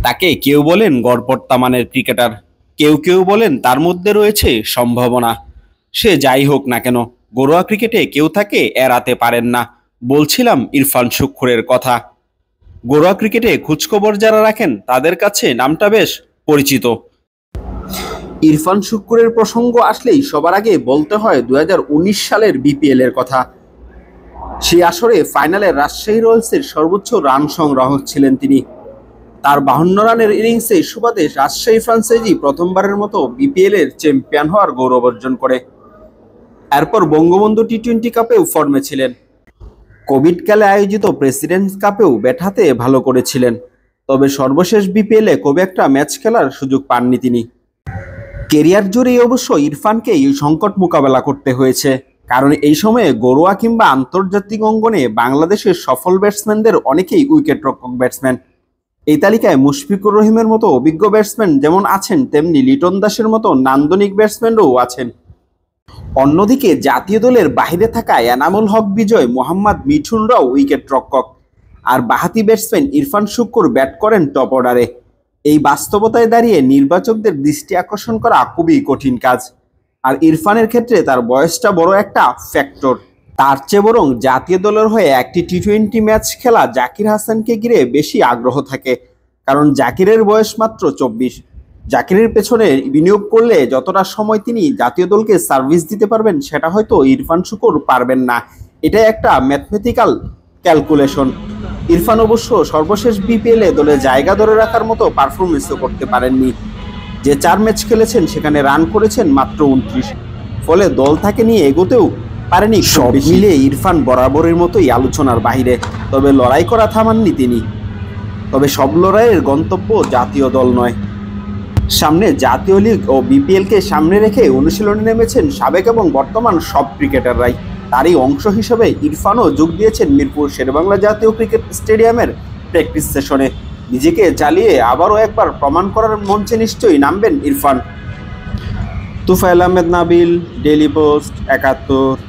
তাকে কেউ বলেন গড়পড়তা মানের ক্রিকেটার, কেউ কেউ বলেন তার মধ্যে রয়েছে সম্ভাবনা। সে যাই হোক না কেন, ঘরোয়া ক্রিকেটে কেউ তাকে এড়াতে পারেন না। বলছিলাম ইরফান শুক্কুরের কথা। ঘরোয়া ক্রিকেটে খোঁজখবর যারা রাখেন তাদের কাছে নামটা বেশ পরিচিত। ইরফান শুক্কুরের প্রসঙ্গ আসলেই সবার আগে বলতে হয় 2019 সালের বিপিএল এর কথা। সেই আসরে ফাইনালে রাজশাহী রয়্যালসের সর্বোচ্চ রান সংগ্রাহক ছিলেন তিনি। তার 52 রানের ইনিংসে সুবাদে রাজশাহী ফ্র্যাঞ্চাইজি প্রথমবারের মতো বিপিএল এর চ্যাম্পিয়ন হওয়ার গৌরব অর্জন করে। এরপর বঙ্গবন্ধু টি-20 কাপেও ফর্মে ছিলেন। কোভিডকালে আয়োজিত প্রেসিডেন্টস কাপেও ব্যাট হাতে ভালো করেছিলেন। তবে সর্বশেষ বিপিএলে খুব একটা ম্যাচ খেলার সুযোগ পাননি তিনি। কেরিয়ার জুড়েই অবশ্য ইরফানকে এই সংকট মোকাবেলা করতে হয়েছে, কারণ এই সময়ে ঘরোয়া কিংবা আন্তর্জাতিক অঙ্গনে বাংলাদেশের সফল ব্যাটসম্যানদের অনেকেই উইকেটরক্ষক ব্যাটসম্যান। এই তালিকায় মুশফিকুর রহিমের মতো অভিজ্ঞ ব্যাটসম্যান যেমন আছেন, তেমনি লিটন দাসের মতো নান্দনিক ব্যাটসম্যানও আছেন। অন্যদিকে জাতীয় দলের বাইরে থাকা এনামুল হক বিজয়, মোহাম্মদ মিঠুনরাও উইকেটরক্ষক, আর বাঁহাতি ব্যাটসম্যান ইরফান শুক্কুর ব্যাট করেন টপ অর্ডারে। এই বাস্তবতায় দাঁড়িয়ে নির্বাচকদের দৃষ্টি আকর্ষণ করা খুবই কঠিন কাজ। আর ইরফানের ক্ষেত্রে তার বয়সটা বড় একটা ফ্যাক্টর। তার চেয়ে বরং জাতীয় দলের হয়ে একটি টি-20 ম্যাচ খেলা জাকির হাসানকে ঘিরে বেশি আগ্রহ থাকে, কারণ জাকিরের বয়স মাত্র 24। জাকিরের পেছনে বিনিয়োগ করলে যতটা সময় তিনি জাতীয় দলকে সার্ভিস দিতে পারবেন, সেটা হয়তো ইরফান শুক্কুর পারবেন না। এটা একটা ম্যাথমেটিক্যাল ক্যালকুলেশন। ইরফান অবশ্য সর্বশেষ বিপিএলে দলে জায়গা ধরে রাখার মতো পারফরমেন্সও করতে পারেননি। যে 4 ম্যাচ খেলেছেন সেখানে রান করেছেন মাত্র 29, ফলে দল তাকে নিয়ে এগোতেও পারেনি। সব মিলিয়ে ইরফান বরাবরের মতোই আলোচনার বাইরে, তবে লড়াই করা থামাননি তিনি। তবে সব লড়াইয়ের গন্তব্য জাতীয় দল নয়। সামনে জাতীয় লিগ ও বিপিএলকে সামনে রেখে অনুশীলনে নেমেছেন সাবেক এবং বর্তমান সব ক্রিকেটাররাই। তারই অংশ হিসেবে ইরফানও যোগ দিয়েছেন মিরপুর শেরেবাংলা জাতীয় ক্রিকেট স্টেডিয়ামের প্র্যাকটিস সেশনে। নিজেকে চালিয়ে আবারও একবার প্রমাণ করার মঞ্চে নিশ্চয়ই নামবেন ইরফান। Tufail Ahmed Nabil, Daily Post, 71।